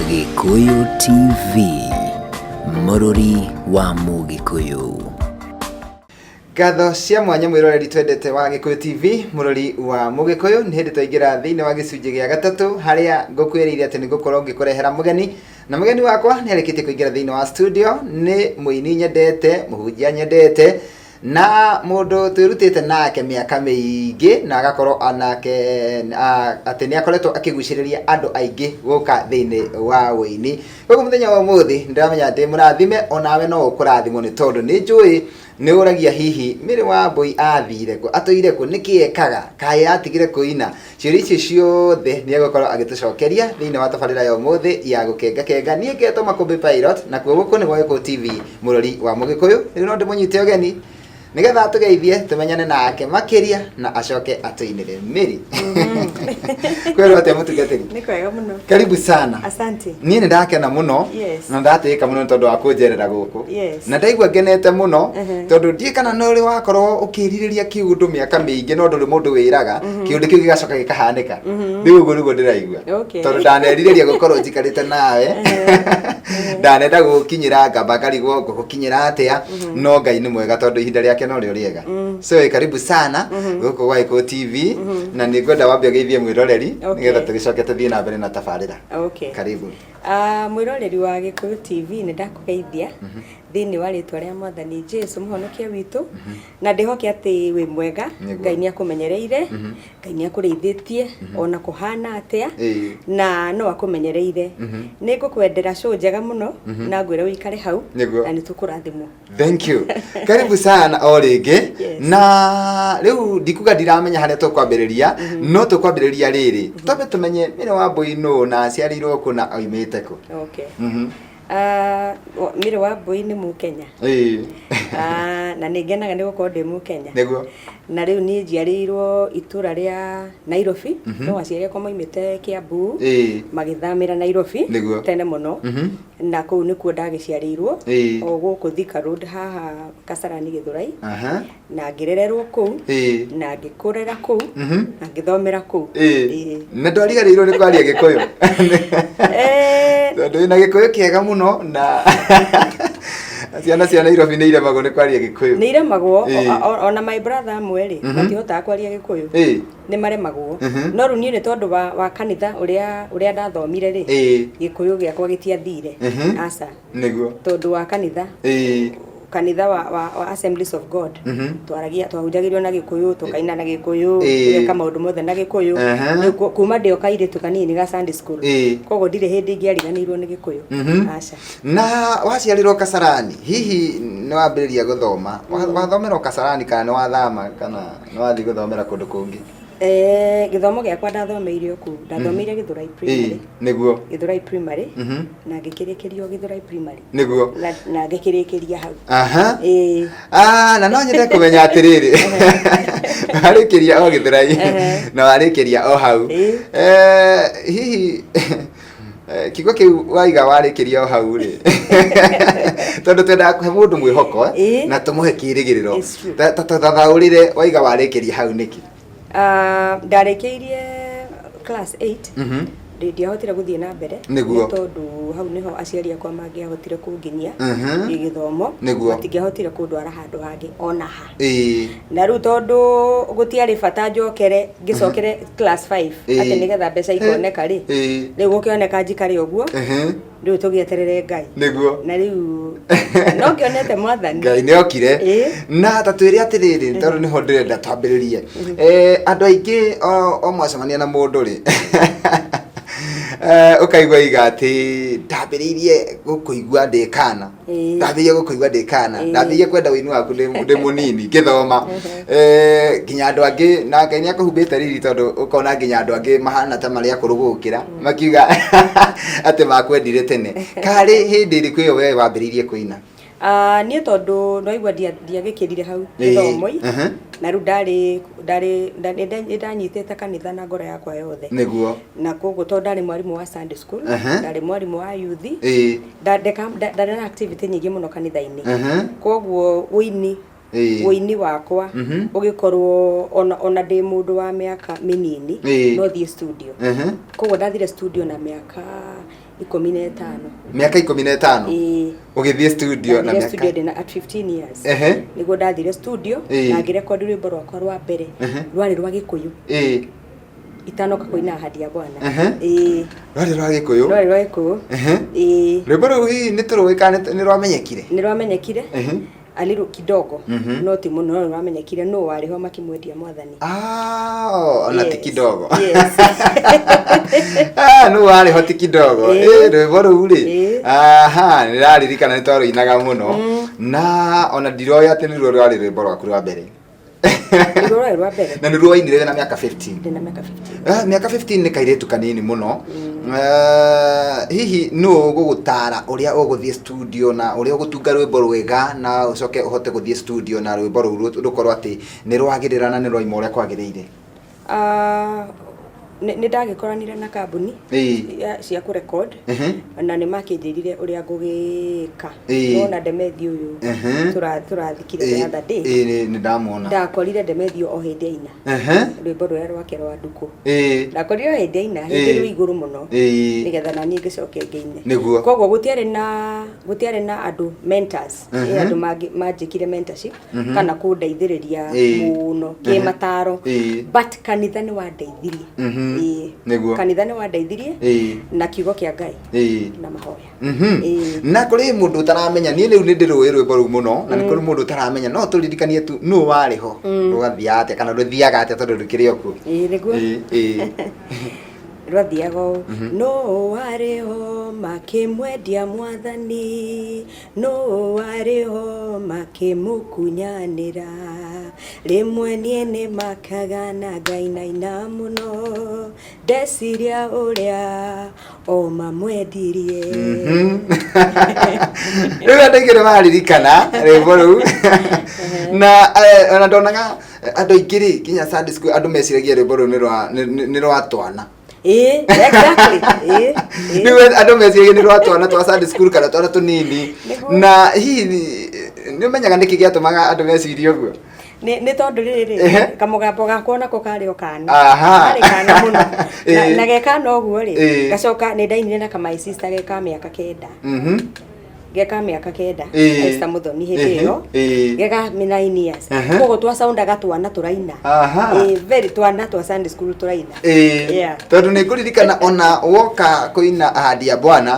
Gikuyu TV, Mũrũri wa Mũgĩkũyũ. Ngatho cia mwanya mwĩroreri twendete wa Gikuyu TV, Mũrũri wa Mũgĩkũyũ, nĩ hĩndĩ twaingĩra thĩinĩ wa gĩcunjĩ gĩa gatatũ harĩa ngũkwĩrĩire atĩ nĩ ngũkorwo ngĩkũrehera mũgeni, na mũgeni wakwa nĩ arĩkĩtie kũingĩra thĩinĩ wa studio. Nĩ mũini nyendete, mũhunjia nyendete, na mũndũ twĩrutĩte nake mĩaka mĩingĩ, na agakorwo anake atĩ nĩ akoretwo akĩgucĩrĩria andũ aingĩ gũka thĩinĩ wa ũini. Koguo mũthenya wa ũmũthĩ ndĩramenya atĩ mũrathime onawe no ũkũrathimwo, nĩ tondũ nĩ njũĩ nĩ ũragia hihi Mary Wambui athire kũ, atũire kũ, nĩkĩ ekaga, kaĩ atigire kũina. Ciũria icio ciothe nĩ egũkorwo agĩtũcokeria thĩinĩ wa tabarĩra ya ũmũthĩ ya gũkenga. Niĩ ngetwo Makũmbĩ Pilot, na kuo gũkũ nĩ gwa Gikuyu TV, Mũrũri wa Mũgĩkũyũ. Rĩu no ndĩmũnyite ũgeni nĩgetha tũgeithie tũmenyane nake makĩria na acoke atũinĩre. Mary, kwĩrwo atĩa mũtungatĩri? Nĩ kwega mũno. Karibu sana. Asante. Niĩ nĩ ndakena mũno, na ndatĩĩka mũno tondũ wa kũnjerera gũkũ. Na ndaigua ngenete mũno tondũ ndiĩ kana nĩ ũrĩ wakorwo ũkĩrirĩria kĩũndũ mĩaka mĩingĩ no ndũrĩ mũndũ wĩraga kĩũndũ kĩu gĩgacoka gĩkahanĩka. Rĩu ũguo nĩguo ndĩraigua, tondũ ndanerirĩria gũkorwo njikarĩte nawe, ndanenda gũkinyĩra ngamba ngarigwo ngũkinyĩra atĩa, no Ngai nĩ mwega tondũ ihinda rĩake no rĩo rĩega. So karibu sana gũkũ gwa Gikuyu TV, na nĩ ngwenda wambie geithie mwĩroreri nĩgetha tũgĩcoke tũthiĩ na mbere na tabarĩra. Karibu. Mwĩroreri wa Gikuyu TV nĩ ndakũgeithia thĩinĩ wa rĩtwa rĩa Mwathani Jesũ mũhonokia witũ, na ndĩhoke atĩ wĩ mwega, Ngai nĩ akũmenyereire, Ngai nĩ akũrĩithĩtie ona kũhana atĩa, na no akũmenyereire. Nĩ ngũkwendera show njega mũno na ngwĩre ũikare hau na nĩ tũkũrathimwo. Thank you. Karibu sana o rĩngĩ. Na rĩu ndikuga ndiramenya harĩa tũkwambĩrĩria, no tũkwambĩrĩria rĩrĩ. Tũbe tũmenye Mary Wambui nũ na aciarirwo kũ na oimĩte kũ? Mary Wambui nĩ Mũkenya. Na nĩ ngenaga nĩ gũkorwo ndĩ Mũkenya. Nĩguo. Na rĩu niĩ njiarĩirwo itũra rĩa Nairobi, no aciari akwa moimĩte Kiambu, magĩthamĩra Nairobi tene mũno, na kũu nĩkuo ndagĩciarĩirwo, o gũkũ Thika Road haha Kasarani Gĩthũrai, na ngĩrererwo kũu, na ngĩkũrĩra kũu, na ngĩthomera kũu. Na ndwariganĩirwo nĩ kwaria Gĩkũyũ? Tondũ wĩna Gĩkũyũ kĩega mũno, na ciana cia Nairobi nĩ iremagwo nĩ kwaria Gĩkũyũ. Nĩ iremagwo, ona my brother amwe rĩ, matihotaga kwaria Gĩkũyũ, nĩ maremagwo. No rĩu niĩ nĩ tondũ wa kanitha ũrĩa ndathomire rĩ, Gĩkũyũ gĩakwa gĩtiathire, aca, tondũ wa kanitha wa Assemblies of God, twahunjagĩrio na Gĩkũyũ, tũkaina na Gĩkũyũ, tũgeka maũndũ mothe na Gĩkũyũ, kuma ndĩ o kairĩtu kanini ga Sunday school, koguo ndirĩ hĩndĩ ingĩariganĩirwo nĩ Gĩkũyũ. Aca. Na waciarĩrwo Kasarani, hihi nĩ wambĩrĩria gũthoma, wathomera Kasarani kana nĩ wathama kana nĩ wathiĩ gũthomera kũndũ kũngĩ? Gĩthomo gĩakwa ndathomeire kũu, ndathomeire Gĩthũrai Primary. Nĩguo. Gĩthũrai Primary, na ngĩkĩrĩkĩrio Gĩthũrai Primary. Nĩguo. Na ngĩkĩrĩkĩria hau. Na no nyende kũmenya atĩrĩrĩ, warĩkĩria o Gĩthũrai na warĩkĩria o hau, hihi kiugo kĩu waiga warĩkĩria o hau rĩ, tondũ twendaga kũhe mũndũ mwĩhoko na tũmũhe kĩĩrĩgĩrĩro, tathathaũrĩre waiga warĩkĩria hau nĩkĩ? Ndarĩkĩirie class 8, ndiahotire gũthiĩ na mbere nĩ tondũ hau nĩho aciari akwa mangĩahotire kũnginyia gĩthomo, matingĩahotire kũndwara handũ hangĩ ona ha. Na rĩu tondũ gũtiarĩ bata njokere ngĩcokere class 5 atĩ nĩgetha mbeca ikoneka rĩ, rĩu gũkĩoneka njikare ũguo, rĩu tũgĩeterere Ngai. Na rĩu no ngĩonete Mwathani. Ngai nĩ okire. Na tatwĩre atĩrĩrĩ, tondũ nĩho ndĩrenda twambĩrĩrie, andũ aingĩ o mwacemania na mũndũ rĩ, ũkaigua iga atĩ ndambĩrĩirie gũkũigua ndĩ kana, ndambĩrĩirie kwenda wĩini waku ndĩ mũnini ngĩthoma, nginya andũ angĩ, na Ngai nĩ akũhumbĩte riri tondũ ũkona nginya andũ angĩ mahana ta marĩ akũrũ gũkĩra, makiuga atĩ makwendire tene. Karĩ hĩndĩ ĩrĩkũ ĩyo we wambĩrĩirie kũina? Niĩ tondũ ndaigua ndiagĩkĩrire hau gĩthomo-i, na rĩu ndanyitĩte kanitha na ngoro yakwa yothe. Nĩguo. Na koguo tondũ ndarĩ mwarimũ wa Sunday school, ndarĩ mwarimũ wa youth, ndarĩ na activity nyingĩ mũno kanitha-inĩ, koguo ũini woini wakwa ugikorwo ona ndi mundu wa miaka minini no thie studio koguo ndathire studio na miaka 15 miaka 15 ugithie studio na miaka studio ndina at 15 years niguo ndathire studio na ngirecord rwimbo rwakwa rwa mbere rwari rwa Gikuyu itanoka kuina Ahadi ya Bwana rwari rwa Gikuyu rwimbo rũu nĩ tũrũĩkaine nĩ rwamenyekire aliru kidogo no ti muno rwamenyekire no wariho makimwendia Mwathani ona ti kidogo yes no wariho ti kidogo rwimbo rũu rĩ nĩ raririkana nĩ twarũinaga mũno na ona ndiroya atĩ nĩ ruo rwari rwimbo rwaku rwa mbere na nĩ rwainire na miaka 15 miaka 15 nĩ kairĩtu kanini mũno hihi no gũgũtara ũrĩa ũgũthiĩ studio na ũrĩa ũgũtunga rwĩmbo rwega na ũcoke ũhote gũthiĩ studio na rwĩmbo rũu rũkorwo atĩ nĩ rwagĩrĩra na nĩ rwaima ũrĩa kwagĩrĩire nĩ ndagĩkoranire na kambuni cia ku record na nĩ makĩnjĩrire ũrĩa ngũgĩka nona Ndemethi ũyũ tũrathikire the other day nĩ ndamwona ndakorire Ndemethi o hĩndĩ aina rwĩmbo rũrĩa rwake rwa Nduku ndakorire o hĩndĩ aina hĩndĩ rwĩ igũrũ mũno nĩgetha na niĩ ngĩcoke ngĩine koguo gũtiarĩ na andũ mentors andũ manjĩkire mentorship kana kũndeithĩrĩria mũno kĩmataro but kanitha nĩ wandeithirie kanitha nĩ wandeithirie na kiugo kĩa Ngai na mahoya na kũrĩ mũndũ utaramenya niĩ rĩu nĩ ndĩrũĩ rwĩmbo rũu mũno na nĩ kũrĩ mũndũ utaramenya no tũririkanie tu nũ warĩ ho rũgathiaga atĩa kana rũthiaga atĩa tondũ rũkĩrĩ o kuo nĩguo rwathiaga ũũ no warĩ ho makĩmwendia Mwathani no warĩ ho makĩmũkunyanĩra rĩmwe niĩ nĩ makaga na Ngai naina mũno ndeciria ũrĩa o mamwendirie rĩu andũ aingĩ nĩ maririkana rwĩmbo rũu na ona ndonaga andũ aingĩ rĩ kinya Sunday school andũ meciragia rwĩmbo rũu nĩ rwa twana exactly nĩ andũ meciragia nĩ rwa twana twa Sunday school kana twana tũnini na hihi nĩ ũmenyaga nĩkĩ gĩatũmaga andũ mecirie ũguo nĩ tondũ rĩrĩ kamũgambo gakwa nako karĩ o kana karĩ kana mũno na gekana ũguo rĩ gacoka nĩ ndainire na my sister geka mĩaka 9 geka mĩaka 9 Esther Muthoni hĩndĩ ĩyo geka 9 years koguo twacoundaga twana tũraina very twana twa Sunday school tũraina tondũ nĩ kũririkana ona woka kũina Ahadi ya Bwana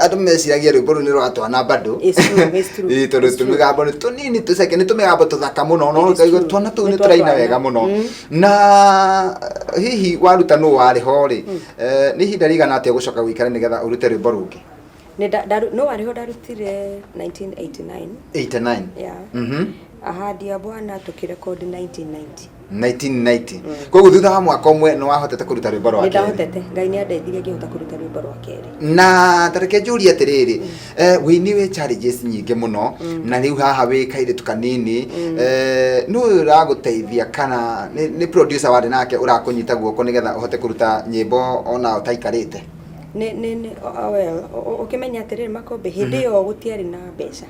andũ meciragia rwĩmbo rũu nĩ rwa twana bado tondũ tũmĩgambo nĩ tũnini tũceke nĩ tũmĩgambo tũthaka mũno no ũkaigua twana tũu nĩ tũraina wega mũno na hihi waruta nũ warĩ ho rĩ nĩ ihinda rĩigana atĩa gũcoka gũikara nĩgetha ũrute rwĩmbo rũngĩ no warĩ ho ndarutire 1989 Ahadi ya Bwana tũkĩrecord 1990 koguo thutha wa mwaka ũmwe nĩ wahotete kũruta rwĩmbo rwa kerĩ ndahotete Ngai nĩ andeithirie ngĩhota kũruta rwĩmbo rwa kerĩ na tareke njũrie atĩrĩrĩ wĩini wĩ challenges nyingĩ mũno na rĩu haha wĩ kairĩtu kanini nĩ ũragũteithia kana nĩ producer warĩ nake ũrakũnyita guoko nĩgetha ũhote kũruta nyĩmbo ona ũtaikarĩte ukimenya atiriri makombe hindi yo gutiari na mbeca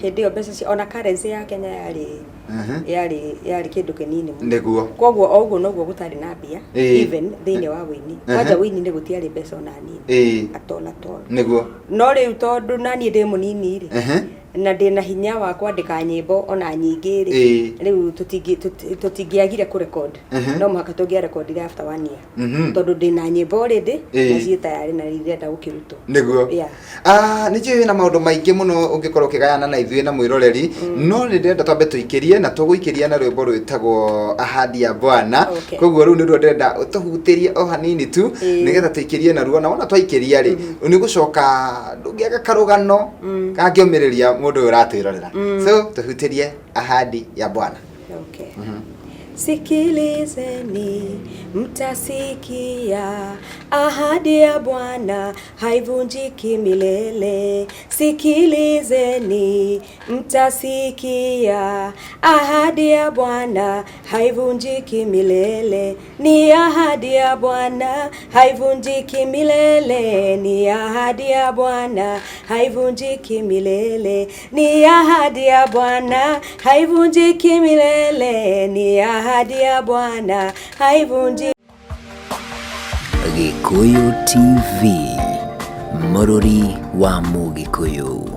hindi yo mbeca ona currency ya Kenya yari kindu kinini niguo koguo oguo noguo gutari na mbia even thini wa wini kwaja wini ni gutiari mbeca ona nini atola niguo no riu tondu nani ndi munini ri na ndina hinya wa kwandika nyimbo ona nyingĩ ri riu tutingiagire ku record no mwaka tungia record after 1 year tondu ndina nyimbo already na cie tayari na irenda gukirutwo niguo nĩ njũĩ na maũndũ maingĩ mũno ũngĩkorwo ũkĩgayana na ithuĩ na mwĩroreri no nĩ ndĩrenda twambe tũikĩrie na tũgũikĩria na rwĩmbo rwĩtagwo Ahadi ya Bwana koguo rĩu nĩruo ndĩrenda ũtũhutĩrie o hanini tu nĩgetha tũikĩrie na ruo na wona twaikĩria rĩ nĩ gũcoka ndũngĩaga karũgano kangĩũmĩrĩria mũndũ ũratwĩrorera so tuhutirie Ahadi ya Bwana. Sikilizeni mtasikia, ahadi ya Bwana haivunjiki milele. Sikilizeni mtasikia, ahadi ya Bwana haivunjiki milele. Ni ahadi ya Bwana haivunjiki milele. Ni ahadi ya Bwana haivunjiki milele. Ni ahadi ya Bwana haivunjiki milele. Ni ahadi ya Bwana haivunjiki. Gikuyu TV, Mururi wa Mugikuyu.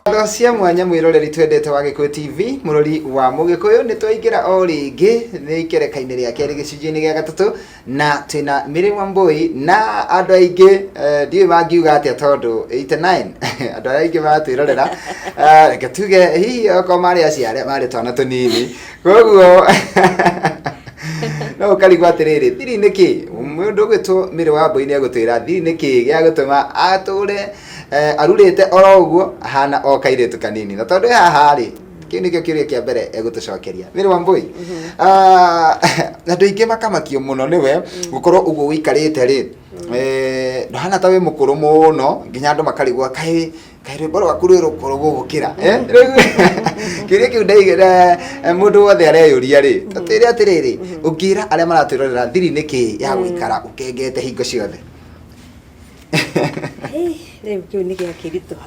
Gatho cia mwanya mwiroreri twendete wa Gikuyu TV, Mururi wa Mugikuyu, ni twaingira o ringi ni ikerekaine ria keri gicunjini gia gatatu na twina Mary Wambui na andu aingi ndiwe mangiuga atia tondu 89 andu aingi matwirorera reke tuge hihi oko mari aciare mari twana tunini koguo no kali gwatiriri thiri niki mundu gwitwo Mary Wambui ni agutwira thiri niki gia gutuma ature arurite oro uguo hana o kairetu kanini na tondu haha ri kiu nikio kiuria kia mbere egutucokeria Mary Wambui andu aingi makamakio muno niwe gukorwo uguo wikarite ri ndahana tawe mukuru muno nginya andu makarigwa kai rwimbo rwaku rwi rukuru gugukira kiuria kiu ndaigira mundu wothe areyuria ri tatwire atiriri ungira aria maratwirorera thiri niki ya gwikara ukengete hingo ciothe Rĩu kĩu nĩ gĩa kĩritũha.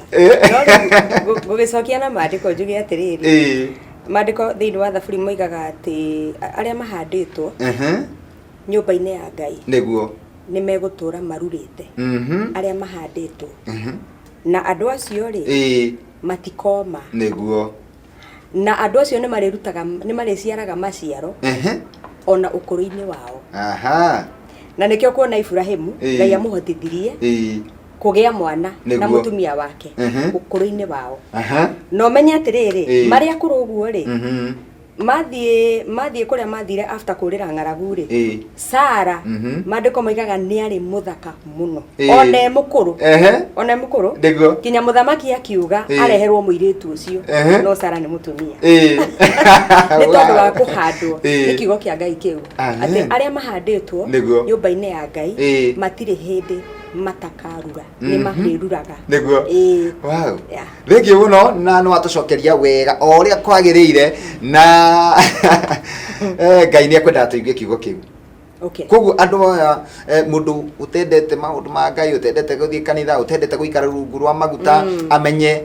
Gũgĩcokia na maandĩko njuge atĩrĩrĩ. Maandĩko thĩinĩ wa thaburi moigaga atĩ arĩa mahandĩtwo nyũmba-inĩ ya Ngai nĩguo nĩ megũtũũra marurĩte. Arĩa mahandĩtwo. Na andũ acio rĩ matikoma. Nĩguo. Na andũ acio nĩ marĩciaraga maciaro ona ũkũrũ-inĩ wao. Aha. Na nĩkĩo kuona Ibrahimu Ngai amũhotithirie kugea mwana na mutumia wake ukuru-ini wao. No menye atiriri mari akuru uguo ri mathie kuria mathire after kurira ng'aragu ri Sara maandiko moigaga ni ari muthaka muno one mukuru kinya muthamaki akiuga areherwo muiritu ucio no Sara ni mutumia ni tondu wa kuhandwo ni kiugo kia Ngai kiu ati aria mahanditwo nyumba-ini ya Ngai matire hindi matakarura ni mahiruraga niguo wow thank you muno na no atucokeria wega o ria kwagirire na Ngai ni akwenda tuigue kiugo kiu. Okay. Koguo andu aya mundu utendete maundu ma Ngai utendete guthii kanitha utendete guikara rungu rwa maguta amenye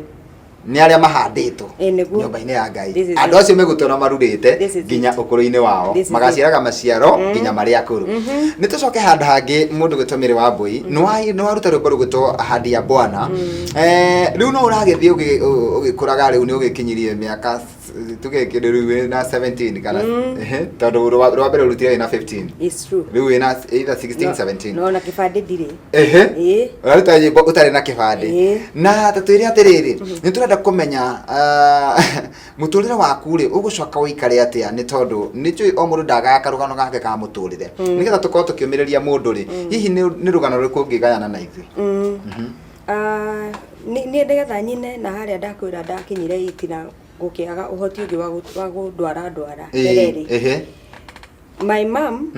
ni aria mahanditwo nyumba-ini ya Ngai andu acio megutora marurite nginya ukuru-ini wao magaciaraga maciaro nginya mari akuru. Ni tucoke handu hangi mundu gwitwo Mary Wambui no waruta rwimbo rugwitwo ahadi ya Bwana riu no uragithie ugikuraga riu ni ugikinyirie miaka tuge kindu riu na 17 kana tondu rwa mbere urutire na 15 it's true riu ina either 16 17 no na kibande ndire uraruta nyimbo utari na kibande na tatwire atiriri ni turenda kumenya muturire waku ri ugucoka uikare atia ni tondu ni njui o mundu ndagaga rugano gake ka muturire nigetha tukorwo tukiumireria mundu ri hihi ni rugano ruriku ngigayana na ithui ni ndigetha nyine na haria ndakwira ndakinyire itina gukiaga uhoti ungi wa gundwara reri my mom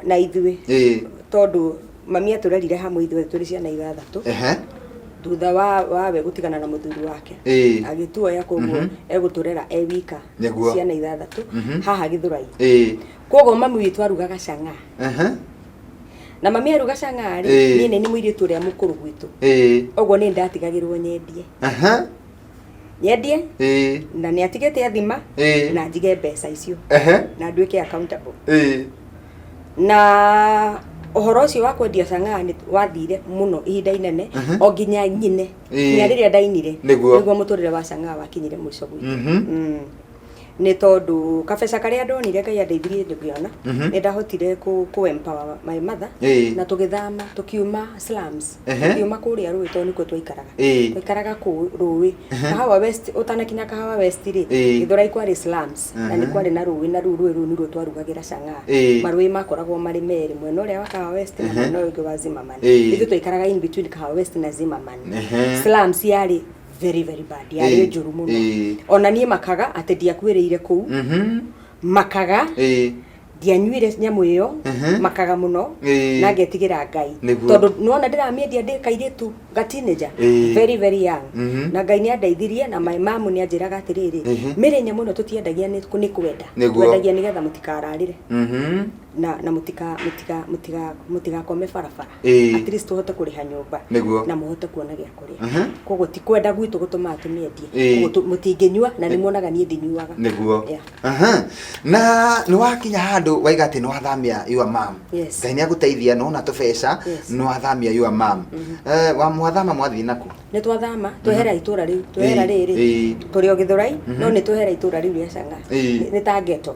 na ithui tondu mami aturerire hamwe ithui turi ciana ithathatu thutha wa we gutigana na muthuri wake agituoya koguo eguturera wika ciana ithathatu haha Githurai koguo mami witu arugaga cang'a na mami aruga cang'a ri ni muiritu ria mukuru gwitu oguo ni ndatigagirwo nyendie na ni atigete athima na njige mbeca icio na nduike accountable na uhoro ucio wa kwendia cang'a ni wathire muno ihinda inene o nginya nyine nya riria ndainire niguo muturire wa cang'a wakinyire muico gwitu ni tondu kabeca karia ndonire Ngai andeithirie ndigiona ni ndahotire ku empower my mother na tugithama tukiuma slums tukiuma kuria rui to niko twaikaraga ku rui Kahawa West utanakinya Kahawa West ri Githurai kwari slums na ni kwari na rui na rui niruo twarugagira cang'a marui makoragwo mari meri mwena uria wa Kahawa West na mwena uria wa Zimmerman ithu twaikaraga in between Kahawa West na Zimmerman slums yari very bad yari njuru muno ona nie makaga ate ndiakuireire kuu makaga ndianyuire nyamu iyo makaga muno na ngetigira Ngai tondu nuona ndiramiendia ndi kairitu gatineja very very young na Ngai ni andeithirie na my mom ni anjiraga atiriri mire nyamu no tutiendagia ni kwenda kwendagia nigetha mutikararire na mutika kome barabara at least tuhote kuriha nyumba na muhote kuona gya kuria kogo ti kwenda gwitu gutuma tumiendie mutingenyua na nimuonaga nie ndinyuaga niguo na ni wakinya handu waiga ati no athamia your mom Ngai ni aguteithia no na tubeca no athamia your mom wa mwathama mwathi naku ni twathama twehera itura riu twehera riri turi ogithurai no ni twehera itura riu ria Changa ni ta geto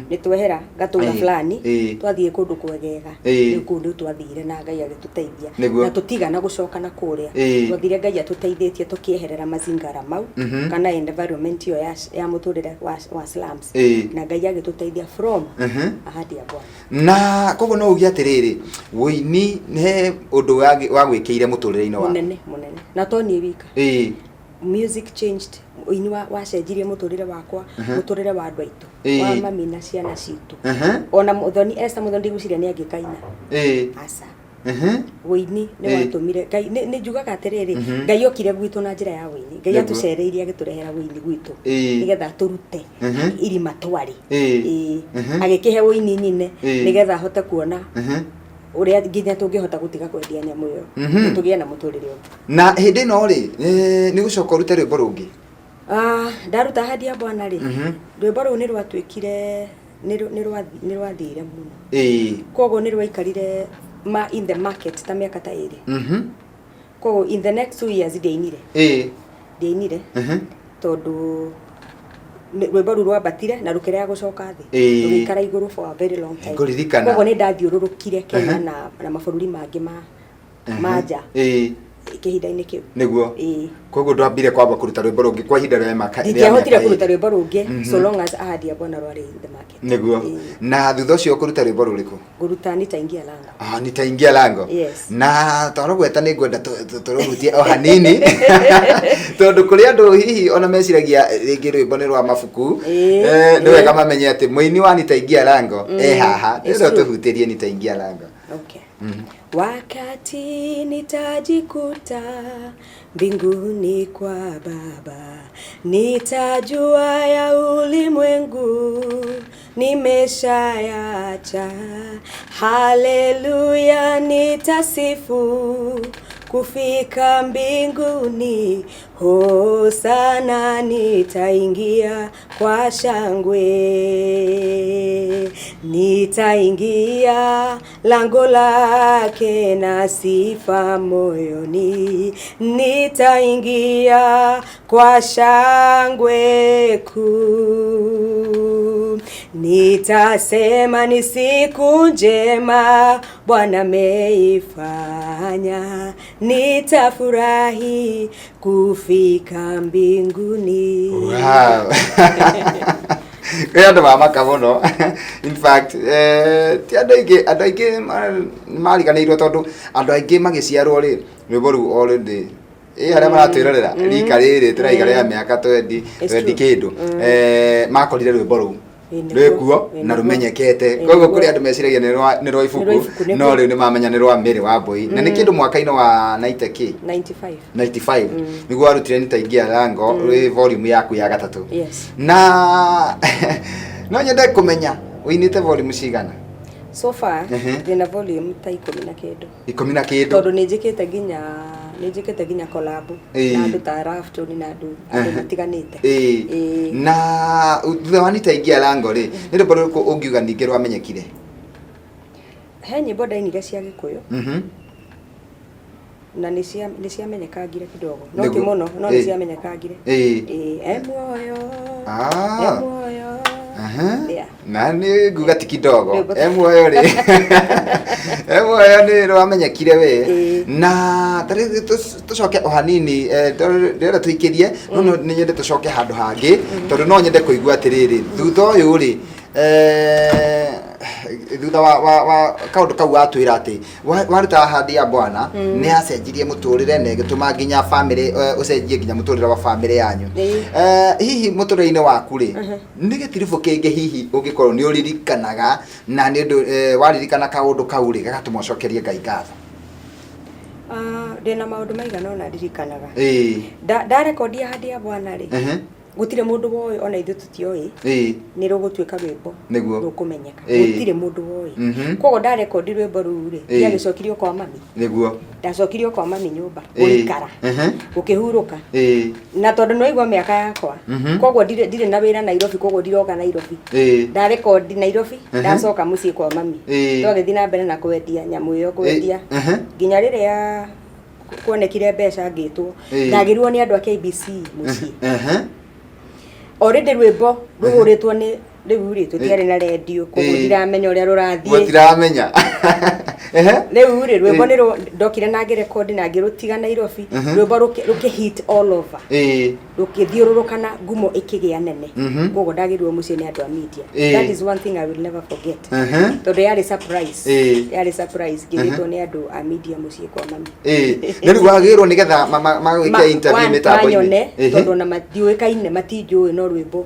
ni twehera gatura fulani twathie kundu kwegega ni kundu twathire na Ngai agituteithia na tutigana gucoka na kuria twathire Ngai atuteithietie tukieherera mazingara mau kana environment yo ya muturire wa slums na Ngai agituteithia from ahadi ya Bwana na kogo no ugi atiriri woini ne undu wa gwikiire muturire-ini wa munene na toni wika music changed uini wa cenjirie muturire wakwa muturire wa andu aitu wa mami na ciana citu ona muthoni Esther muthoni guciria ni angikaina asa woini ni watumire Ngai ni njugaga atiriri Ngai okire gwitu na njira ya woini Ngai atucereirie agiturehera woini gwitu nigetha turute irima twari agikihe woini nyine nigetha hote kuona uria nginya tungihota gutiga kwendia nyamu iyo tugie na muturire na hindi no ri ni gucoka rute rwimbo rungi ndaruta ahadi ya Bwana ri rwimbo ru ni rwatwikire ni rwathire muno kogo ni rwaikarire in the market ta miaka ta iri kogo in the next 2 years ndeinire tondu rwimbo ru rwabatire na rukire gucoka thi rukikara iguru for a very long time kogo ni ndathiururukire Kenya na mabururi mangi maja ihinda-ini kiu niguo kogo ndwambire kwamba kuruta rwimbo rungi kwa ihinda rĩa maka ndiahotire kuruta rwimbo rungi so long as ahadi ya Bwana rwari in the market niguo na thutha ucio kuruta rwimbo ruriku guruta nitaingia lango nitaingia lango na toro gweta ni ngwenda turuhutie o hanini tondu kuri andu hihi ona meciragia ringi rwimbo ni rwa mabuku ni wega mamenye ati muini wa nitaingia lango haha ndio tuhutirie nitaingia lango wakati nitajikuta mbinguni kwa Baba nitajua ya ulimwengu nimeshayacha haleluya nitasifu kufika mbinguni hosana nitaingia kwa shangwe nitaingia lango lake na sifa moyoni nitaingia kwa shangwe kuu nitasema ni siku njema Bwana ameifanya nitafurahi kufika mbinguni wow Kaya maka muno in fact ti andu aingi mariganirwo tondu andu aingi magiciarwo ri rwimbo ru already aria maratwirorera rika riri turaiga ya miaka 20 kindu makorire rwimbo ru rwikuo na rumenyekete koguo kuri andu meciragia ni rwa ibuku no riu ni mamenya ni rwa Mary Wambui na ni kindu mwaka-ini wa 95 niguo arutire nitaingia lango rwi volume yaku ya gatatu na no nyende kumenya uinite volume cigana so far ndina volume ta 10 na kindu tondu nijikite ginya collab na andu ta Raftoni na andu matiganite na thutha wa nitaingia lango ri ni rwimbo ruriku ungiuga ningi rwamenyekire he nyimbo ndainire cia Gikuyu na niciamenyekangire kidogo no ti muno no niciamenyekangire muoyo na ni nguga ti kidogo muoyo ri muoyo ni rwamenyekire we na tari tucoke o hanini ndira tuikirie no ni nyende tucoke handu hangi tondu no nyende kuigua atiriri thutha uyu ri thutha wa kaundu kau atwira ati waruta handi ya Bwana ni acenjirie muturire na gituma nginya family ucenjie nginya muturire wa family yanyu hihi muturire-ini waku ri ni gitirifu kingi hihi ungikorwo ni uririkanaga na ni ndu waririkana kaundu kau ri gagatuma ucokerie Ngai ngatho? Ndina maundu maigana ona ndirikanaga da record ya handi ya Bwana ri gutire mundu woy ona ithu tutioyi ni rugutwika rwimbo rukumenyeka gutire mundu woy kogo da record rwimbo ruri ya gicokirio kwa mami niguo ndacokirio kwa mami nyumba urikara ukihuruka na tondu no igwa miaka yakwa kogo ndire na wira Nairobi kogo ndiroka Nairobi da record Nairobi ndacoka mucii kwa mami twagithii na mbere na kwendia nyamu iyo kwendia nginya riria kuonekire mbeca ngitwo ndagirwo ni andu a KBC mucii already rwimbo ruhuritwo ni riu ri tutiari na radio koguo ndiramenya uria rurathie gutiramenya riu ri rwimbo ni ndokire na ngirekondi na ngirutiga Nairobi rwimbo ruke hit all over rukithiururukana ngumo ikigia nene koguo ndagirwo mucii ni andu a media. That is one thing I will never forget tondu yari surprise ngirutwo ni andu a media mucii kwa mami ni riu wagirwo nigetha magwikia interview mitambo-ini tondu na mathiuikaine matinjui no rwimbo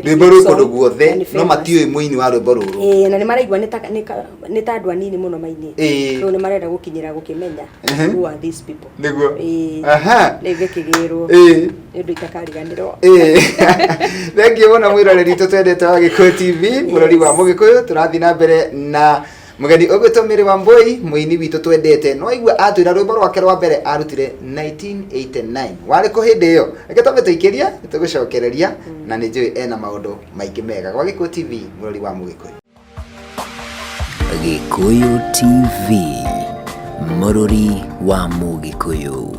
rwimbo rukondo guothe no matiui muini wa rwimbo ruru na ni maraigwa ni ta andu anini muno mainite so ni marenda gukinyira gukimenya who are these people niguo legekigirwo ndu itakariganirwo thank you muno mwiroreri tutwendete wa Gikuyu TV murori wa Mugikuyu turathi na mbere na mugeni Ogwetwo Wambui muini witu twendete no igwa atwira rwimbo rwake rwa mbere arutire 1989 wari ku hindi iyo reke tuikiria tugucokereria na ni njui ena maundu maingi mega gwa Gikuyu TV murori wa Mugikuyu. Gikuyu TV murori wa Mugikuyu.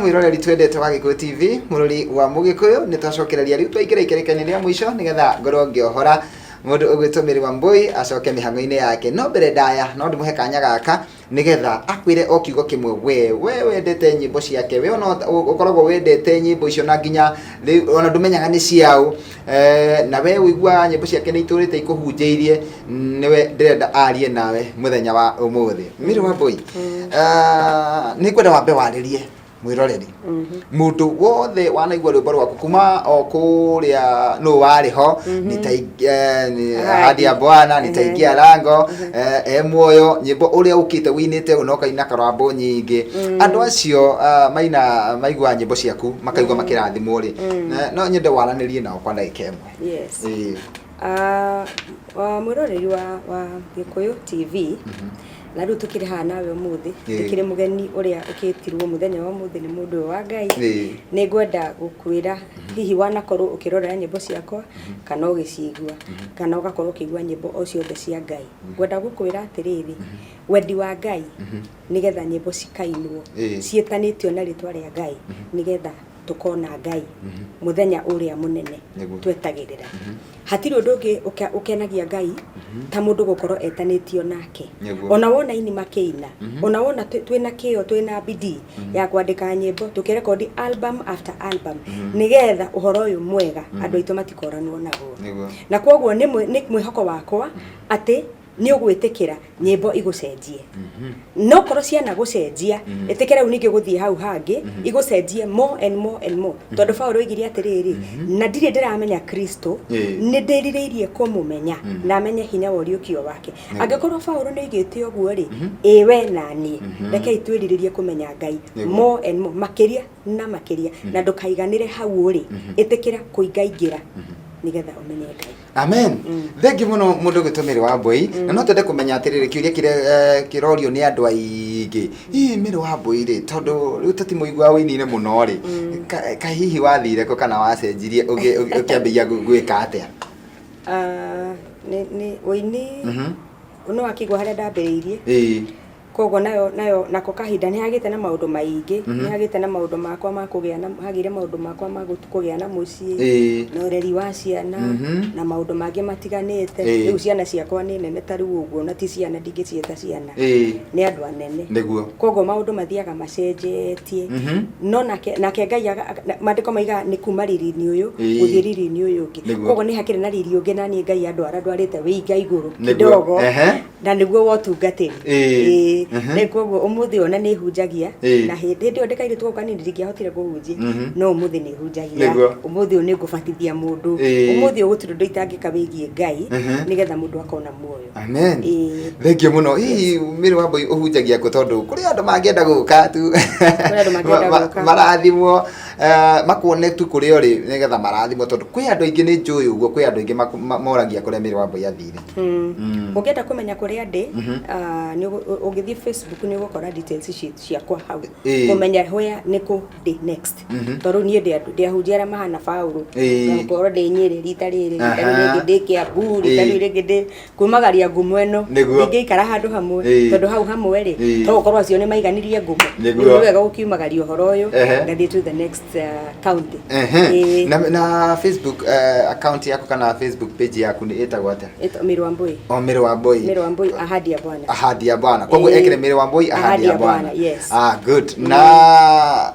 Mwiroreri twendete wa Gikuyu TV murori wa Mugikuyu ni twacokereria riu twaingira ikerekania ria mwisho nigetha ngorwo ngiohora mundu Ogwetwo Wambui acoke mihango-ini yake no mbere ndaya no ndimuhe kanya gaka nigetha akwire o kiugo kimwe we wendete nyimbo ciake we ona ukoragwo wendete nyimbo icio na nginya ona ndumenyaga ni ciao na we wigua nyimbo ciake ni iturite ikuhunjiirie niwe ndirenda arie nawe muthenya wa umuthi Wambui ni kwenda wambe waririe mwiroreri mundu wothe wanaigua rwimbo rwaku kuma o kuria no wari ho ni hadi ya Bwana nitaingia lango muoyo nyimbo uria ukite winite unoka ina karwambo nyingi andu acio maigua nyimbo ciaku makaigua makirathimwo ri no nyende waranirie nao kwa ndagika imwe. Yes mwiroreri wa Gikuyu TV na riu tukiri ha nawe umuthi tukiri mugeni uria ukitirwo muthenya wa umuthi ni mundu wa Ngai ni ngwenda gukwira hihi wanakorwo ukirorera nyimbo ciakwa kana ugicigua kana ugakorwo ukigua nyimbo o ciothe cia Ngai ngwenda gukwira atiriri wendi wa Ngai nigetha nyimbo cikainwo cietanitio na ritwa ria Ngai nigetha tukona Ngai muthenya uria munene twetagirira hatiri undu ungi ukenagia Ngai ta mundu gukorwo etanitio nake ona wona ini makeina ona wona twina kio twina bidii ya kwandika nyimbo tukirekondi album after album nigetha uhoro uyu mwega andu aitu matikoranwo naguo na koguo ni mwihoko wakwa ati ni ugwitikira nyimbo igucenjie no koro ciana gucenjia etikira uningi guthie hau hangi igucenjie more and more tondu Paulo oigire atiriri na ndire ndiramenya Kristo ni ndirireirie kumumenya na menye hinya wa uriukio wake angikorwo Paulo ni oigite uguo ri we nani reke itwiriririe kumenya Ngai more and more makiria na ndukaiganire hau uri etikira kuingaingira nigetha umenye Ngai. Amen. Thank you muno mundu Ogwetwo Wambui na no twende kumenya atiriri kiuria kirorio ni andu aingi Wambui ri tondu riu tutimuigua winine muno ri kahihi wathire ko kana wacenjirie ukiambia gwika atia ni wini no akigwa haria ndambiriirie kogo nayo nako kahinda nĩ hagĩte na maũndũ maingĩ nĩ hagĩte na maũndũ makwa ma kũgĩa na hagĩre maũndũ makwa ma kũgĩa na mũciĩ na ũreri wa ciana na maũndũ mangĩ matiganĩte rĩu ciana ciakwa nĩ nene ta rĩu ũguo na ti ciana ndingĩciĩta ciana nĩ andũ anene kogo maũndũ mathiaga macenjetie no nake Ngai mandĩko maiga nĩ kuma riri-inĩ ũyũ gũthiĩ riri-inĩ ũyũ ũngĩ kogo nĩ hakĩrĩ na riri ũngĩ na niĩ Ngai ndwarĩte wĩinga igũrũ kidogo na nĩguo wotungatĩri koguo ũmũthĩ ona nĩ hunjagia na hĩndĩ ĩyo ndĩkairĩtu gũka nĩ ndingĩahotire kũhunjia no ũmũthĩ nĩ hunjagia ũmũthĩ ũyũ nĩ ngũbatithia mũndũ ũmũthĩ ũyũ gũtirĩ ũndũ itangĩka wĩgiĩ Ngai nĩgetha mũndũ akona muoyo. Amen. Thengiũ mũno. Hihi Mary Wambui ũhunjagia kũ tondũ kũrĩ andũ mangĩenda gũka tu marathimwo makuone tu kũrĩ ũrĩ nĩgetha marathimwo tondũ kwĩ andũ aingĩ nĩ njũĩ ũguo kwĩ andũ aingĩ moragia kũrĩa Mary Wambui athire. Ũngĩenda kũmenya kũrĩa ndĩ ũngĩthiĩ Facebook nĩ ũgũkora details ciakwa hau kũmenya hoya nĩkũ ndĩ next tondũ niĩ ndĩahunjia arĩa mahana Paũlũ ngakorwo ndĩ Nyĩrĩ rita rĩrĩ ndĩ Kĩambu rita rĩrĩ ndĩ kumagaria ngumo ĩno ndingĩikara handũ hamwe tondũ hau hamwe rĩ to gũkorwo acio nĩ maiganirie ngumo nĩ wega gũkiumagaria ũhoro ũyũ ngathiĩ to the next county. Na Facebook account yako kana Facebook page yaku nĩ ĩtagwo atĩa? Mary Wambui. Mary Wambui. Mary Wambui Ahadi ya Bwana. Ahadi ya Bwana. Koguo ekire Mary Wambui Ahadi ya Bwana. Yes. Good. Na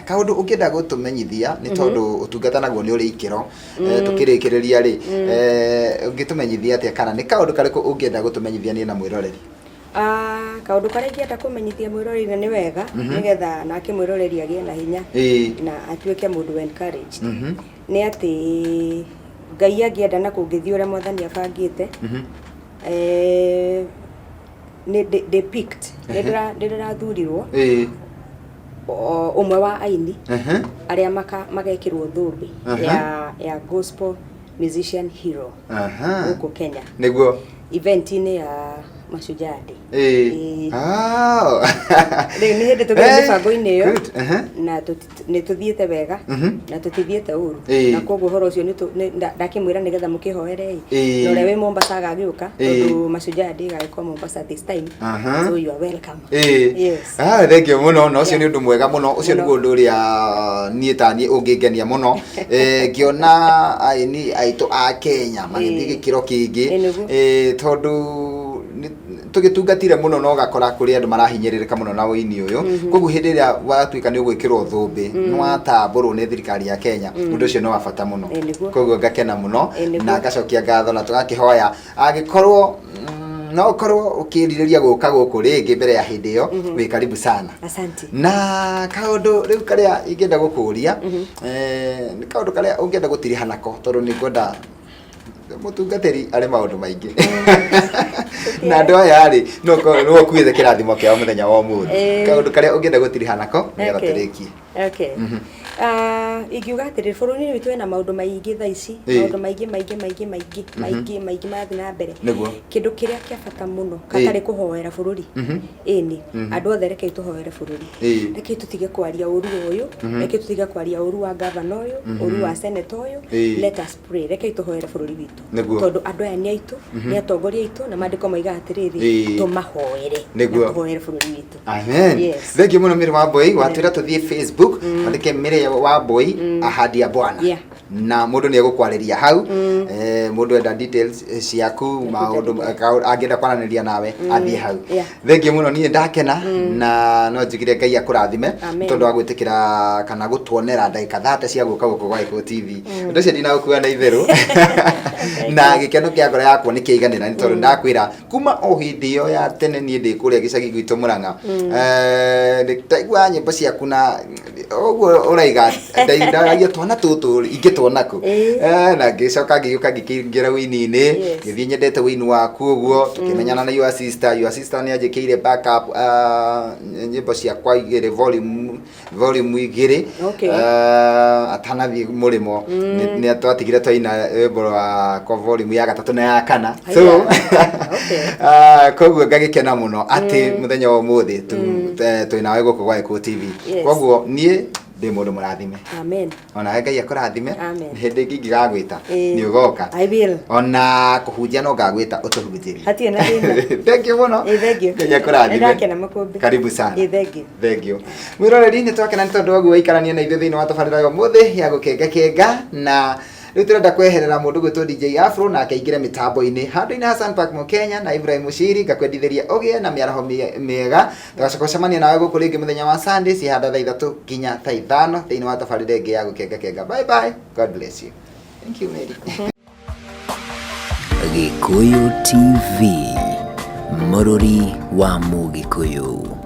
kaundu ũngĩenda gũtũmenyithia nĩ tondũ ũtungata naguo nĩ ũrĩ ikĩro tũkĩrĩkĩrĩria rĩ ũngĩtũmenyithia atĩa kana nĩ kaundu karĩkũ ũngĩenda gũtũmenyithia niĩ na mwĩroreri? Kaundu karĩa ingĩenda kũmenyithia mwĩroreri nĩ wega nĩgetha nake mwĩroreri agĩe na hinya na atuĩke mũndũ encouraged nĩ atĩ Ngai angĩenda na kũngĩthiĩ ũrĩa Mwathani abangĩte nĩ depict ndĩrathurirwo umwe wa aini arĩa magekĩrwo thũmbĩ ya gospel musician hero gũkũ Kenya nĩguo event-inĩ ya Mashujaa Day. Rĩu nĩ hĩndĩ tũgĩe mĩbango-inĩ ĩyo na nĩ tũthiĩte wega na tũtithiĩte ũru na koguo ũhoro ũcio ndakĩmwĩra nĩgetha mũkĩhoere na ũrĩa wĩ Mombasa agagĩũka tondũ Mashujaa Day gagĩkorwo Mombasa this time so you are welcome. Yes. Thengiũ mũno na ũcio nĩ ũndũ mwega mũno ũcio nĩguo ũndũ ũrĩa niĩ ta niĩ ũngĩngenia mũno ngĩona aini aitũ a Kenya magĩthiĩ gĩkĩro kĩngĩ tondũ tugitungatire muno no gakora kuri andu marahinyĩrĩrĩka muno na ũini ũyũ koguo hĩndĩ ĩrĩa watuĩka nĩ ũgwĩkĩrwo thũmbĩ nĩ watambũrwo nĩ thirikari ya Kenya ũndũ ũcio no wa bata mũno koguo ngakena mũno na ngacokia ngatho na tũgakĩhoya agĩkorwo no ũkorwo ũkĩrirĩria gũka gũkũ rĩngĩ mbere ya hĩndĩ ĩyo wĩ karibu sana. Asante. Na kaũndũ rĩu karĩa ingĩenda gũkũria nĩ kaũndũ karĩa ũngĩenda gũtiriha nako tondũ nĩ ngwenda mutungatĩri arĩ maũndũ maingĩ na andũ aya rĩ no kuĩte kĩrathimo kĩao mũthenya wa ũmũthĩ kaũndũ karĩa ũngĩenda gũtiriha nako nĩgetha tũrĩkie. Okay. Ingiuga atĩrĩ bũrũri-inĩ witũ wĩna maũndũ maingĩ thaa ici maũndũ maingĩ marathiĩ na mbere kĩndũ kĩrĩa kĩa bata mũno katarĩ kũhoera bũrũri ĩni andũ othe rekei tũhoere bũrũri rekei tũtige kwaria ũru ũyũ rekei tũtige kwaria ũru wa governor ũyũ ũru wa senator ũyũ let us pray rekei tũhoere bũrũri witũ tondũ andũ aya nĩ aitũ nĩ atongoria aitũ na mandĩko maiga atĩrĩrĩ tũmahoere na tũhoere bũrũri witũ. Amen. Thengiũ mũno Mary Wambui watwĩra tũthiĩ Facebook andĩke Mary Wambui Ahadi ya Bwana na mũndũ nĩ egũkwarĩria hau mũndũ enda details ciaku maũndũ angĩenda kwaranĩria nawe athiĩ hau. Thengiũ mũno niĩ ndakena na no njigire Ngai akũrathime tondũ wa gwĩtĩkĩra kana gũtuonera ndagĩka 30 cia gũka gũkũ gwa Gĩkũyũ TV ũndũ ũcio ndinagũkua na itherũ na gĩkeno kĩa ngoro yakwa nĩ kĩiganĩra nĩ tondũ ndakwĩra kuma o hĩndĩ ĩyo ya tene niĩ ndĩ kũrĩa gĩcagi gwitũ Mũrang'a ndaigua nyĩmbo ciaku na ũguo ũraiga ndairagia twana tũtũ ingĩtwona kũ na ngĩcoka ngĩũka ngĩkĩingĩra wĩini-inĩ ngĩthiĩ nyendete wĩini waku ũguo tũkĩmenyana na your sister nĩ anjĩkĩire backup nyĩmbo ciakwa igĩrĩ volume igĩrĩ atanathiĩ mũrĩmo nĩ twatigire twaina rwĩmbo rwakwa volume ya gatatũ na ya kana so koguo ngagĩkena mũno atĩ mũthenya wa ũmũthĩ twĩ nawe gũkũ gwa Gĩkũyũ TV koguo niĩ ndi mundu murathime. Amen. Ona Ngai akurathime. Amen. Hindi ingi ngagwita ni ugoka. I will. Ona kuhunjia no ngagwita utuhunjirie. Hatie na thina. Thank you muno. Thank you. Ngai akurathime. Ndakena makumbi. Karibu sana. Thank you. Thank you. Mwiroreri ni twakena ni tondu wagu waikarania na ithuĩ thĩinĩ wa tabarĩra ya ũmũthĩ ya gũkenga na rĩu tũrenda kweherera mũndũ gwĩtwo DJ Afro na akaingĩre mĩtambo-inĩ handũ-inĩ Hassan Park Mũkenya na Ibrahim Mushiri ngakwendithĩria ũgĩe na mĩaraho mĩega tũgacoka gũcemania nawe gũkũ rĩngĩ mũthenya wa Sunday cihanda thaa 3 nginya thaa 5 thĩinĩ wa tabarĩra ĩngĩ ya gũkenga. Bye bye. God bless you. Thank you Mary. Gĩkũyũ TV, mũrũri wa Mũgĩkũyũ.